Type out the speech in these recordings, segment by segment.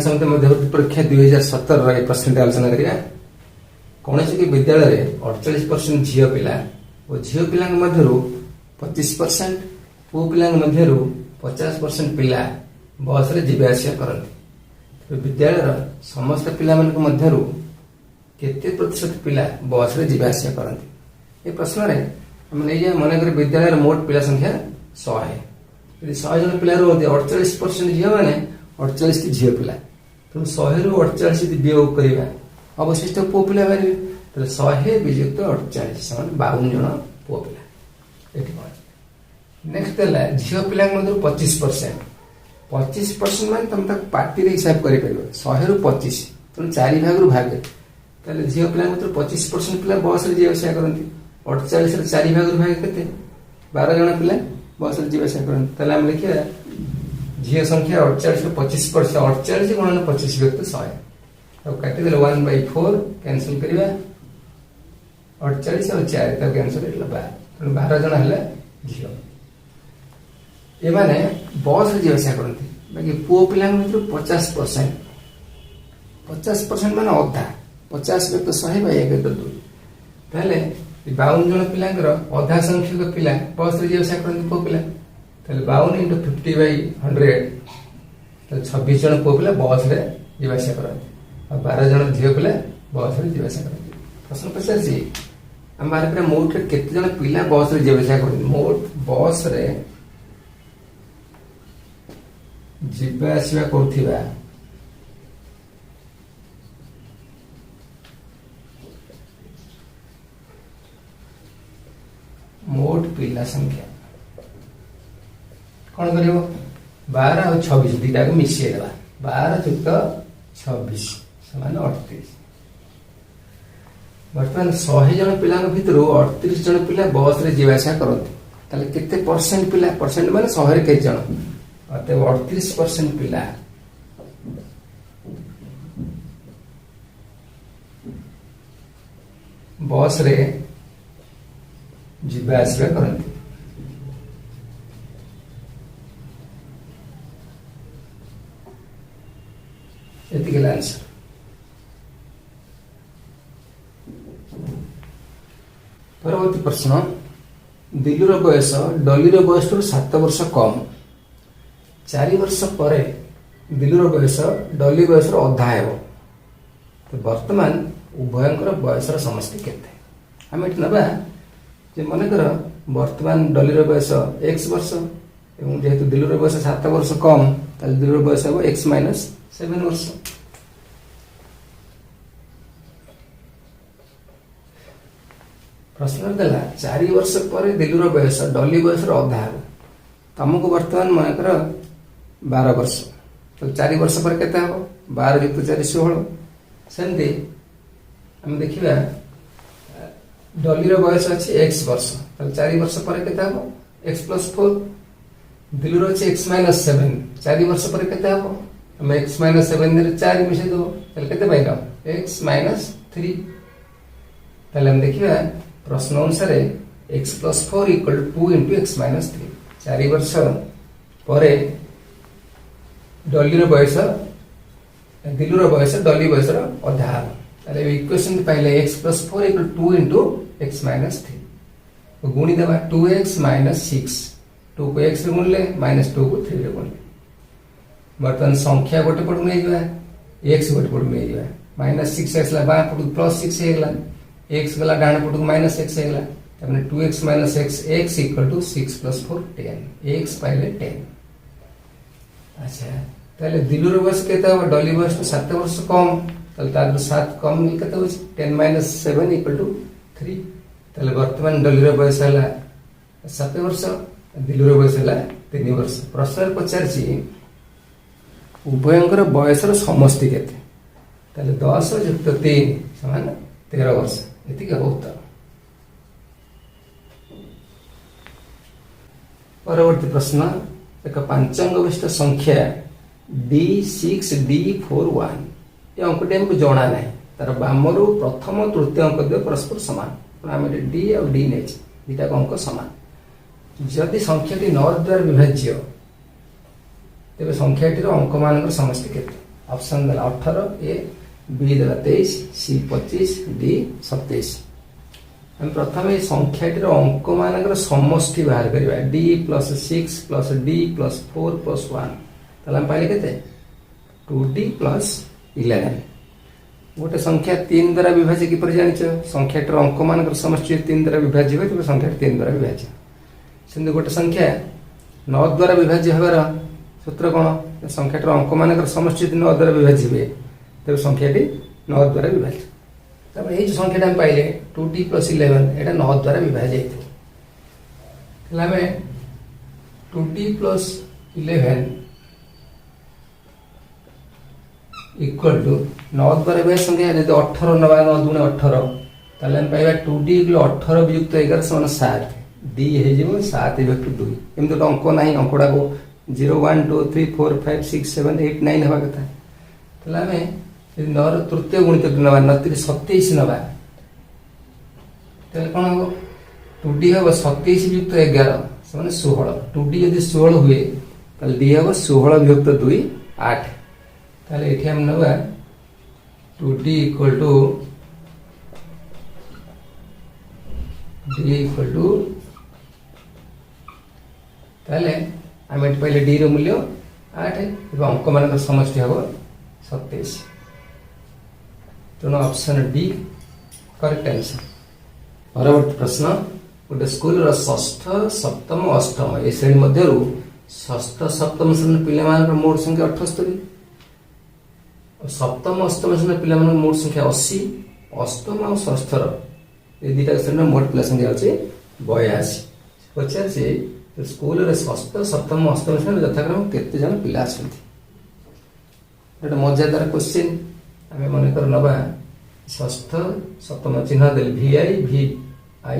समिति मध्यवर्ती परीक्षा 2017 प्रश्न आलोचना करिया। कौन कि विद्यालय 48% झील पिला और झील पिला मध्य 25%, पुओ पिला मध्य 50% पिला बस रे जीवा आसिया करती। विद्यालय समस्त पिला मध्य केते प्रतिशत पिला बस रे जीवा आसिया करती? ये प्रश्न रे हम नहीं जाए मन कर विद्यालय मोट पिला संख्या 100 है। यदि 100 जन पिला रुहति 48% झील माने 48 की झील पिला, तेणु 100 रु 48 यदि वियोग करवा अवशिष्ट पुओ पिला बाहर, 100 वियुक्त 48 समान 52 जन पुओ पिला। नेक्स्ट झील पिला 25%, 25% मान तुम तक पार्टी हिसाब कर 100 रु 25, तेणु 4 भाग रु भाग झील पिला 25% पिला बस रे जीवा आसिया करती। 48 रे 4 भाग रु भाग केते 12 जन पिला बस रे जीवा आसिया करती। ताले हम लिखिया झील संख्या 48 रु 25%, 48 गुणन 25 व्यक्त 100 अब काटी देले 1/4 कैंसिल करिवा। 48 और 4 तक कैंसिल करला 12, 12 जन हला झील। ए माने बस रे जीवा आसिया करती। बाकी पुओ पिला मित्र 50%, 50% माने अधा 50 व्यक्त 100 बाय 1/2। ताले 52 जन पिलांकर अधा संख्यक पिला बस रे जीवा आसिया करती पुओ पिला, ताले 52 × 50/100 ताले 26 जन पुओ पिला बस रे जीवा आसिया करती और 12 जन झील पिला बस रे जीवा आसिया करती। प्रश्न पचार आम भारत में मोट केते जन पिला बस रे जीवा आसिया करती? मोट बस रे जीवा आसिया करथिबा मोट पिला संख्या कौन करियो 12 और 26 दीटा को मिसिए देबा। 12 + 26 समान 38। बर्तमान 100 जन पिला भितर 38 जन पिला बस रे जीवा आसिया करती। ताले केते परसेंट पिला, परसेंट माने 100 रे केते जन, अते 38% पिला बस रे जीवा आसिया करती। Ethical answer. परवर्ती प्रश्न, दिलुर बयस डलिर बयस 7 वर्ष कम। 4 वर्ष पर दिलुर बयस डली बयस अधा हेब। तो वर्तमान उभयंकर बयसर समष्टि केते? आम ये ना जे मनकर वर्तमान डलिर बयस x वर्ष एवं जेहेतु दिलुर बयस 7 वर्ष कम, ताले दिलुर बयस हेब x - 7 वर्ष। प्रश्न देला 4 वर्ष पर दिलुर बयस डली बयस अधा हेब। तुमको वर्तमान मनकर 12 वर्ष, तो 4 वर्ष पर केते हेब? 12 + 4 = 16। सेमती हम देखिबा डलिर बयस अछि x वर्ष, तो 4 वर्ष पर केते हेब? x + 4। दिलुर अछि x - 7, 4 वर्ष पर केते हेब? हम x - 7 रे 4 मिसे दो, तले केते पाइला? x - 3। तले हम देखिबा प्रश्न अनुसार x + 4 = 2 × x - 3। 4 वर्ष पर डलिर बयस दिलुर बयस डली बयस अधा हेब। ताले इक्वेशन पाइले x + 4 = 2 × x - 3। गुणी देबा 2x - 6, 2 को x रे गुणले -2 को 3 रे गुणले। बर्तन संख्या गोटे पट नहीं जाए, x गोटे पट नहीं जाए, -6 आसला बा पट +6 हेगला, x गला डाण पट -x हेगला, तने 2x - x x = 6 + 4 10, x पाइले 10। अच्छा ताले दिलुर बयस केते हो? डली बयस 7 वर्ष कम, ताले तार 7 कम केते हो? 10 - 7 = 3। ताले वर्तमान डलिर बयस हला 7 वर्ष, दिलुर बयस हला 3 वर्ष। प्रश्न पचारछि उभयंकर बयसर समष्टि केते? ताले 10 + 3 = 13 वर्ष। एतिक उत्तर। परवर्ती प्रश्न, एक पांचांग विशिष्ट संख्या D6D41। ये अंकटी हमको जना ना, तार बामरु प्रथम तृतीय अंक दे परस्पर समान। आम डी और डी नहीं, दुटा अंक समान। जदि संख्याटी 9 द्वारा विभाज्य, तेज संख्याटीर अंक मान समष्टि केते? ऑप्शन देला 18, ए बी देला 23, सी 25, डी 27। हम प्रथम ये संख्याटीर अंक मानकर समष्टि बाहर करवा D plus 6 plus D plus 4 plus 1 ताले हम पाइले केते 2d प्लस 11। गोटे संख्या 3 द्वारा विभाज्य किपर जानिछ संख्याटीर अंक मानकर समष्टि 3 द्वारा विभाज्य होय तबे संख्या 3 द्वारा विभाज्य। सेमि गोटे संख्या 9 द्वारा विभाज्य होबार सूत्र कोन संख्याटीर अंक मानकर समष्टि 9 द्वारा विभाज्य हुए तबे संख्याटी 9 द्वारा विभाज्य। तब ये जो संख्याटा हम पाइले 2d प्लस 11 एटा 9 द्वारा विभाज्य हेतु तला में 2d प्लस 11 इक्वल टू 9 द्वारा विभाज्य संख्या यदि 18 नबा 9 दूने 18 ताले हम पाइबा 2d इक्वल 18 वियुक्त 11 समान 7 d हे जेबो 7 वियुक्त 2 एम तो अंक नाही अंकड़ा को 0 1 2 3 4 5 6 7 8 9 हवा कथा तला में यदि 9 रो तृतीय गुणित नबा 9 3 27 नबा ताले कोन हो 2d हो 27 वियुक्त 11 समान 16 2d यदि 16 हुए ताले d हो 16 वियुक्त 2 8 ताले एठी हम नबा 2d equal to d equal to ताले हम एठी पहले d रो मूल्य 8 एवं अंक मान समष्टि हो 27 तेणु ऑप्शन डी करेक्ट आंसर। परवर्ती प्रश्न गोटे स्कूल षष्ठ सप्तम अष्टम ए श्रेणी मध्य षष्ठ सप्तम श्रेणी पिला मान मोट संख्या 78 सप्तम अष्टम श्रेणी पिला मान मोट संख्या 80 अष्टम और षष्ठ ये दुटा श्रेणी मोट पिला संख्या अछि 82 पचार से स्कूल रे षष्ठ सप्तम अष्टम श्रेणी यथाक्रम केते जन पिला अछंती एटा मजादार क्वेश्चन आमे मन कर नबा षष्ठ सप्तम चिन्ह देल vi vi ii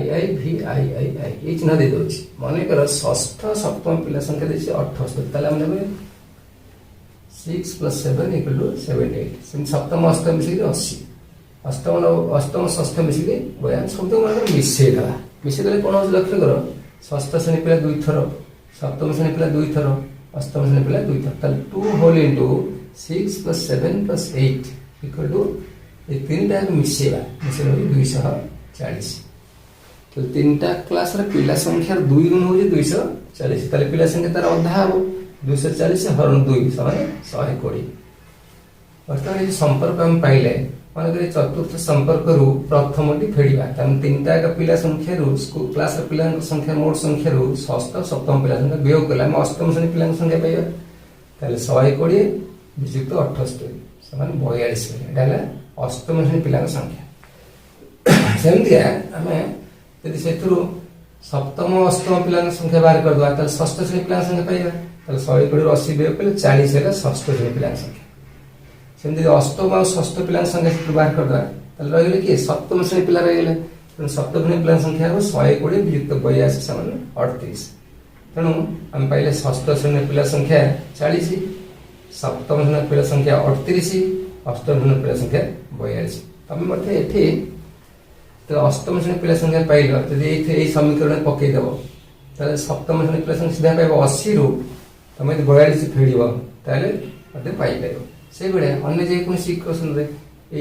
ये चिन्ह दे दोछि मन कर षष्ठ सप्तम पिला संख्या देछि 78 ताले हम लेबे 6 + 7 = 78 सेम सप्तम अष्टम मिसी 80 अष्टम षष्ठ मिसी बयान शब्द मन मिसे देले कोन लक्ष्य करो षष्ठ श्रेणी पिला 2 थर सप्तम श्रेणी पिला 2 थर अष्टम श्रेणी पिला 2 थर ताले 2 होल इनटू 6 + 7 + 8 इक्वल टू ये तीनटा मिसेबा 240 तो तीनटा क्लास रे पिला संख्या 2 गुण हो 240 ताले पिला संख्या तार अधा हो 240 हरण 2 समान 120 अर्थात ये संपर्क हम पाइले मान करे चतुर्थ संपर्क रु प्रथमटी फेडिबा तम तीनटा का पिला संख्या रु स्कूल क्लास रे पिला संख्या मोट संख्या रु षष्ठ सप्तम पिला संख्या वियोग कला हम अष्टम श्रेणी पिला संख्या पाइबा ताले 120 वियुक्त 78 समान 42 एटा अष्टम श्रेणी पिला संख्या सेमतिया हमें यदि सेथुरु सप्तम अष्टम पिला संख्या बाहर कर दवा ताले षष्ठ श्रेणी पिला संख्या पाइबा ताले 180 वियोग कले 40 हेला षष्ठ श्रेणी पिला संख्या सेमति अष्टम और षष्ठ पिला संख्या बाहर कर दवा ताले रहिले कि सप्तम श्रेणी पिला रहिले सप्तम श्रेणी पिला संख्या हो 120 वियुक्त 82 समान 38 तेणु हम पाइले षष्ठ श्रेणी पिला संख्या 40 सप्तम श्रेणी पिला संख्या 38 अष्टम श्रेणी पिला संख्या 42 तमे मते एठी तो अष्टम श्रेणी पिला संख्या पाइल यदि एई समीकरण पकई देबो ताले सप्तम श्रेणी पिला संख्या सीधा पाइबो 80 रु तमे 42 फेडिबो ताले मते पाइ पाइबो से बेले अन्य जे कोन इक्वेशन रे ए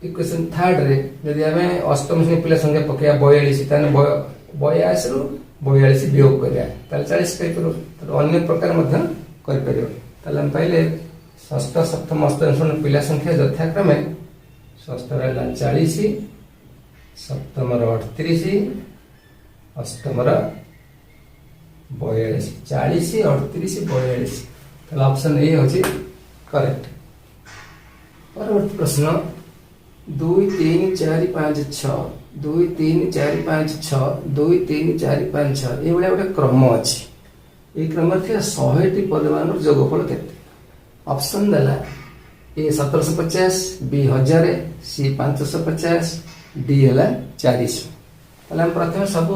इक्वेशन थर्ड रे यदि हमें अष्टम श्रेणी पिला संख्या पकया 42 ताने 82 रु 42 वियोग करिया ताले 40 पाइ करो तो अन्य प्रकार मध्य कर परियो ताले हम पाइले षष्ठ सप्तम अष्टम श्रेणी पिला संख्या यथाक्रमे षष्ठ रहला 40 सप्तम 38 अष्टम 42 40 38 42 तो ऑप्शन ए होची करेक्ट। परवर्ती प्रश्न 2 3 4 5 6 2 3 4 5 6 2 3 4 5 6 ए बडा गोटे क्रम अछि ए क्रम थे 100 टी पदमान जोगफल केते ऑप्शन देला ए 1750 बी 1000 सी 550 डी हला 400 ताले हम प्रथम सब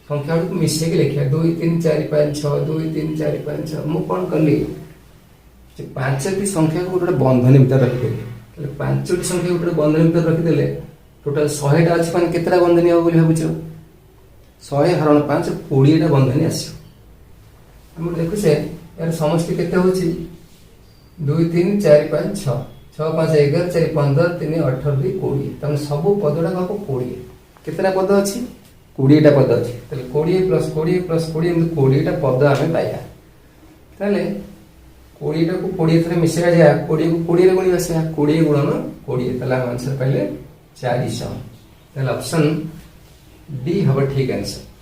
संख्या को मिसे के लिखिया 2 3 4 5 6 2 3 4 5 6 मु कोन करली जे पांचटी संख्या को गोटे बंधन भीतर रखि देली ताले पांचटी संख्या को गोटे बंधन भीतर रखि देले टोटल 100 टा अछि माने केतरा बंधन हो बोली भाबुछ 100 हरण 5 20 टा बंधन आसी हम देखु से यार समष्टि केते होची 2 3 4 5 6 6 5 11 4 15 3 18 2 20 तमें सब पदटा हम 20 केतना पद अछि 20टा पद अछि तले 20 प्लस 20 प्लस 20 20टा पद आमे पाया तले 20टा को 20 थरे मिसेया जा 20 को 20 रे गुणिबा से 20 गुणन 20 तले हम आंसर पाइले 400 तले ऑप्शन डी हबो ठीक आंसर।